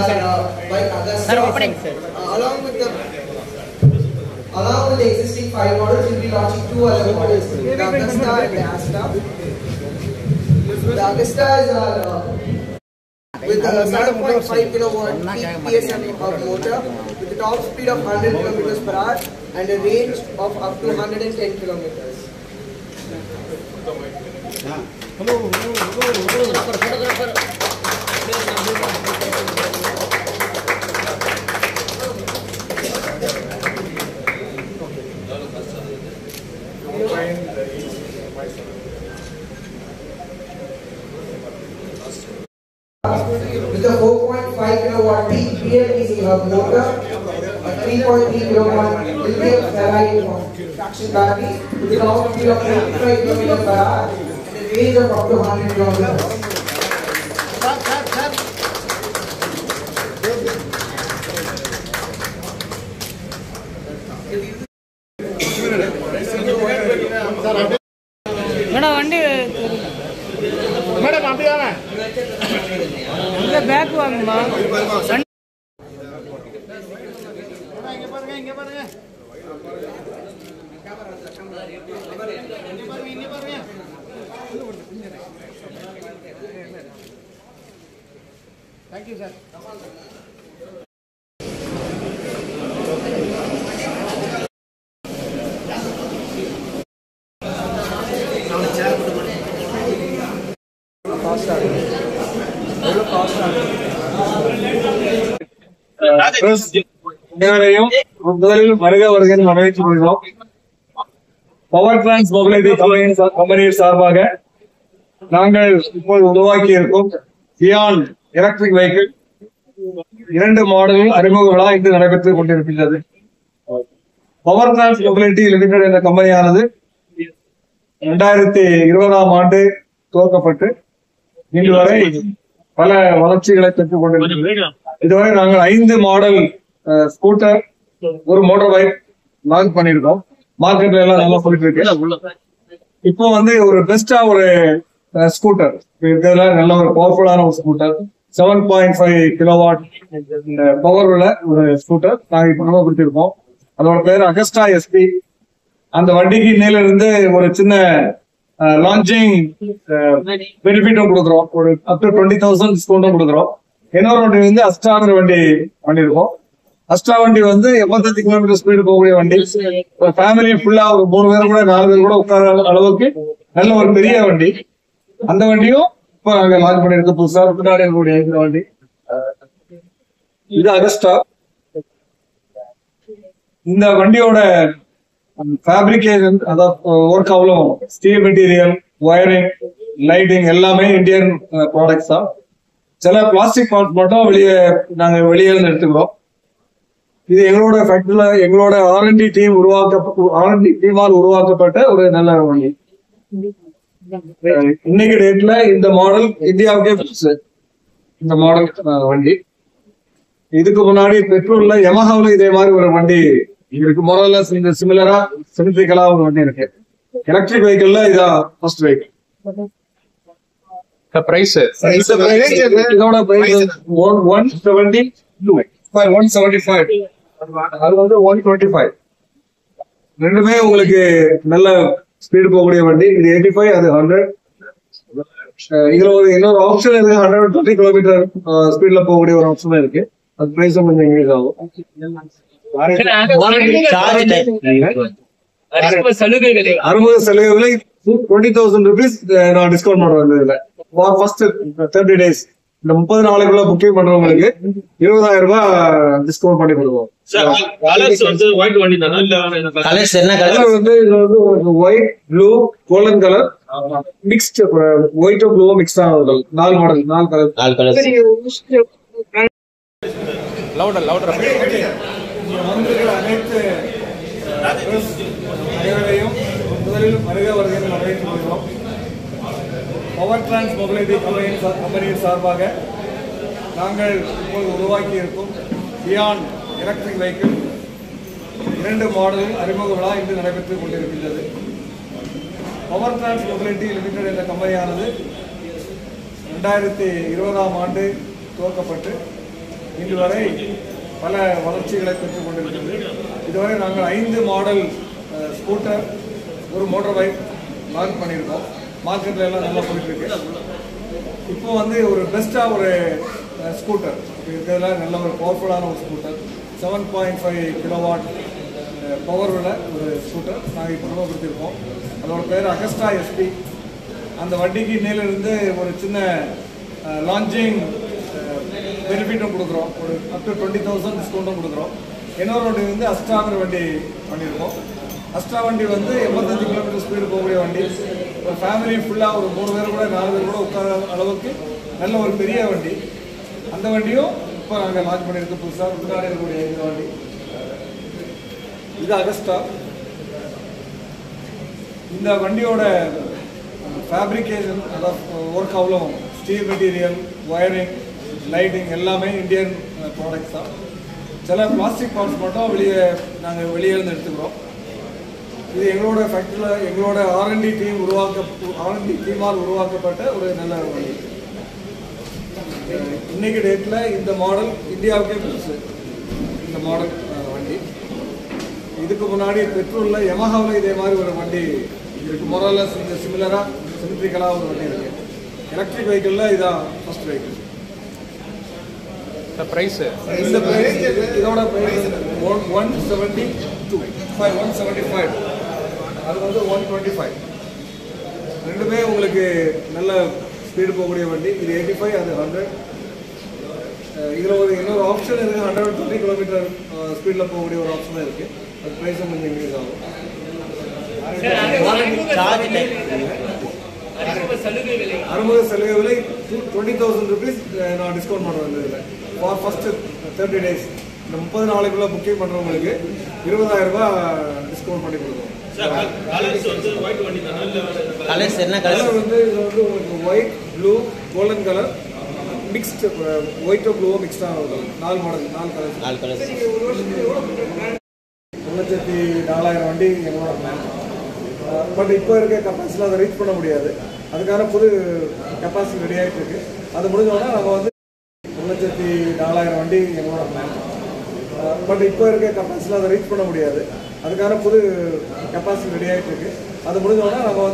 bike Agusta. Along with the existing 5 models, we'll be launching 2 other models, the Agusta and the Asta. The Agusta is with a 7.5 kilowatt PSM motor with a top speed of 100 kilometers per hour and a range of up to 110 kilometers. With a 4.5 kilowatt PMDC hub motor, a 3.3 kilowatt lithium ferrite traction battery with a top speed of 85 kilometers per hour and a range of up to 100 kilometers. Madam அப்படிதானே இந்த back வாங்குமா இங்க பாருங்க Thank you, sir. முதலில் வருக வருகைன்னு வரவேற்றுக் கொள்கிறோம். Power trans mobility கம்பெனியின் சார்பாக நாங்கள் இப்போது உருவாக்கி இருக்கும் சியான் எலக்ட்ரிக் வெஹிக்கிள் 2 மாடல்கள் அறிமுக விழா இன்று நடைபெற்றுக் கொண்டிருக்கின்றது. பவர் டிரான்ஸ் மொபிலிட்டி லிமிடெட் என்ற கம்பெனியானது 2020ஆம் ஆண்டு துவக்கப்பட்டு இன்று வரை பல வளர்ச்சிகளை பெற்றுக் கொண்டிருக்கிறது. இதுவரை நாங்கள் 5 model scooter, 1 motor bike launch பண்ணிருக்கோம். மார்க்கெட்ல எல்லாம் நல்லா போயிட்டு இருக்கு. இப்போ ஒரு பெஸ்டா ஒரு ஸ்கூட்டர், இதுல நல்ல ஒரு பவர்ஃபுல்லான ஒரு ஸ்கூட்டர், 7.5 கிலோவாட் பவர் உள்ள ஒரு ஸ்கூட்டர் நாங்க இப்ப கொடுத்திருக்கோம். அதோட பேர் அகஸ்டா எஸ்பி. அந்த வண்டிக்கு இன்னையில இருந்து ஒரு சின்ன லான்ச்சிங் பெனிஃபிட்டும் கொடுக்குறோம். ஒரு up to 20,000 டிஸ்கவுண்டும் கொடுக்குறோம். இன்னொரு வண்டி அஸ்டாங்கிற வண்டி பண்ணிருக்கோம். அஸ்டா வண்டி 85 கிலோமீட்டர் ஸ்பீடு போகக்கூடிய வண்டி. ஒரு ஃபேமிலி ஃபுல்லா ஒரு 3 பேர் கூட 4 பேர் கூட உட்கார அளவுக்கு நல்ல ஒரு பெரிய வண்டி. அந்த வண்டியும் இப்ப நாங்க லான்ச் பண்ணிருக்கோம் புதுசா. பின்னாடி இருக்கக்கூடிய இந்த வண்டி இது அகஸ்டா. இந்த வண்டியோட ஃபேப்ரிகேஷன், அதாவது ஒர்க் அவ்வளோ ஸ்டீல் மெட்டீரியல், வயரிங், லைட்டிங் எல்லாமே இந்தியன் ப்ராடக்ட்ஸ் தான். சில பிளாஸ்டிக் பார்ட்ஸ் மட்டும் நாங்க வெளியே இருந்து எடுத்துக்கிறோம். இது எங்களோட ஃபேக்டரியில எங்களோட R&D டீமால் உருவாக்கப்பட்ட ஒரு நல்ல வண்டி. இன்னைக்கு டேட்ல இந்த மாடல் இந்தியாவுக்கே புதுசு. இந்த மாடல் வண்டி இதுக்கு முன்னாடி பெட்ரோல்ல யமஹாவில் இதே மாதிரி ஒரு வண்டி இருக்கு. முதல்ல இந்த சிமிலரா சிமெட்ரிக்கலா ஒரு வண்டி இருக்கு. எலக்ட்ரிக் வெஹிக்கிள்ல இதான் ஃபர்ஸ்ட் வெஹிக்கிள். இதோட பிரைஸ் 175. அது 125. ரெண்டுமே உங்களுக்கு நல்ல ஸ்பீடு போகக்கூடிய வண்டி. இது 85, அது 100. இதுல இன்னொரு ஆப்ஷன் இருக்கு, 120 கிலோமீட்டர் ஸ்பீட்ல போகக்கூடிய ஒரு ஆப்ஷன் இருக்கு. அது பிரைஸ் கொஞ்சம் இன்க்ரீஸ் ஆகும். அறுபது சலுகைகளை 20,000 rupees நான் டிஸ்கவுண்ட் பண்றேன். இதுல ஃபர்ஸ்ட் 30 days, இந்த 30 நாளைக்குள்ள புக்கிங் பண்றவங்களுக்கு 20,000 ரூபாய் டிஸ்கவுண்ட் பண்ணி கொடுப்போம். White, blue, golden colour mixed, white blue mix ஆன 4 மாடல், 4 கலர். அனைத்து அனைவரையும் முதலில் வருக வருகையில் வரவேற்றுக் கொள்கிறோம். பவர் டிரான்ஸ் மொபிலிட்டி கம்பெனியின் சார்பாக நாங்கள் இப்போது உருவாக்கி இருக்கும் சியான் எலக்ட்ரிக் வெஹிக்கிள் 2 மாடல் அறிமுக விழா இன்று நடைபெற்றுக் கொண்டிருக்கின்றது. பவர் டிரான்ஸ் மொபிலிட்டி லிமிடெட் என்ற கம்பெனியானது 2020ஆம் ஆண்டு துவக்கப்பட்டு இன்று வரை பல வளர்ச்சிகளை பெற்றுக் கொண்டிருக்கிறது. இதுவரை நாங்கள் 5 மாடல் ஸ்கூட்டர், ஒரு மோட்டார் பைக் லான்ச் பண்ணியிருக்கோம். மார்க்கெட்டில் எல்லாம் நல்லா போயிட்டு இருக்கு. இப்போ வந்து ஒரு பெஸ்ட்டாக ஒரு ஸ்கூட்டர் இருக்கிறதுல நல்ல ஒரு பவர்ஃபுல்லான ஒரு ஸ்கூட்டர், 7.5 கிலோவாட் பவர் உள்ள ஒரு ஸ்கூட்டர் நாங்கள் இப்போ கொடுத்துருக்கோம். அதோட பேர் அகஸ்டா எஸ்பி. அந்த வண்டிக்கு இன்னையிலிருந்து ஒரு சின்ன லான்ச்சிங் பெனிஃபிட்டும் கொடுக்குறோம். ஒரு அப் டு 20,000 டிஸ்கவுண்ட்டும் கொடுக்குறோம். இன்னொரு வண்டி வந்து அஸ்ட்ராங்கிற வண்டி பண்ணியிருக்கோம். அஸ்ட்ரா வண்டி வந்து 85 கிலோமீட்டர் ஸ்பீடு போகக்கூடிய வண்டி. ஒரு ஃபேமிலி ஃபுல்லாக ஒரு 3 பேர் கூட 4 பேர் கூட உட்கார அளவுக்கு நல்ல ஒரு பெரிய வண்டி. அந்த வண்டியும் இப்போ நாங்கள் லான்ச் பண்ணியிருக்கோம் புதுசாக. முன்னாடி இருக்கக்கூடிய இந்த வண்டி இது அகஸ்டா. இந்த வண்டியோட ஃபேப்ரிகேஷன், அதாவது ஒர்க் அவ்வளோ ஸ்டீல் மெட்டீரியல், ஒயரிங், லைட்டிங் எல்லாமே இந்தியன் ப்ராடக்ட்ஸ் தான். சில பிளாஸ்டிக் பார்ட்ஸ் மட்டும் நாங்கள் வெளியே இருந்து எடுத்துக்கிறோம். இது எங்களோட ஃபேக்டரியில் எங்களோட R&D டீமால் உருவாக்கப்பட்ட ஒரு நல்ல வண்டி. இன்னைக்கு டேட்டில் இந்த மாடல் இந்தியாவுக்கே புதுசு. இந்த மாடல் வண்டி இதுக்கு முன்னாடி பெட்ரோலில் யமஹாவில் இதே மாதிரி ஒரு வண்டி இருக்குது. மொரலஸ் இந்த சிமிலராக சிமெட்ரிக்கலாக ஒரு வண்டி இருக்குது. எலக்ட்ரிக் வெஹிக்கிளில் இதான் ஃபர்ஸ்ட் வெஹிக்கிள். இந்த ப்ரைஸ் இதோட ப்ரைஸ் 175. அது வந்து 125. ரெண்டுமே உங்களுக்கு நல்ல ஸ்பீடு போகக்கூடிய வண்டி. இது 85, அது 100. இதில் இன்னொரு ஆப்ஷன் இருக்குது. 120 கிலோமீட்டர் ஸ்பீடில் போகக்கூடிய ஒரு ஆப்ஷன் இருக்குது. அது ப்ரைஸும் கொஞ்சம் இன்க்ரீஸ் ஆகும். அறுபது சலுகை விலை 20,000 rupees நான் டிஸ்கவுண்ட் பண்ணுறேன். இந்த இதில் ஃபார் ஃபர்ஸ்ட் 30 days, இந்த 30 நாளைக்குள்ள புக்கிங் பண்ணுறவங்களுக்கு 20,000 ரூபாய் டிஸ்கவுண்ட் பண்ணி கொடுக்குறோம். கலர் வந்து இது வந்து உங்களுக்கு white, blue, golden colour mixed, ஒயிட்டோ ப்ளூவோ மிக்ஸ்டாக இருக்கும். 4 மாடல், 4 கலர். 1,04,000 வண்டி எங்களோட பிளான். பட் இப்போ இருக்க கெப்பாசிட்டியில் அதை ரீச் பண்ண முடியாது. அதுக்கான புது கெப்பாசிட்டி ரெடி ஆகிட்டு இருக்கு. அது முடிஞ்சோன்னா நாங்கள் வந்து 1,04,000 வண்டி எங்களோட பிளான். பட் இப்போ இருக்க கெப்பாசிட்டியில் அதை ரீச் பண்ண முடியாது. அதுக்கான புது கெப்பாசிட்டி ரெடி ஆகிட்டு இருக்கு. அது முடிஞ்சோன்னா நாங்கள் வந்து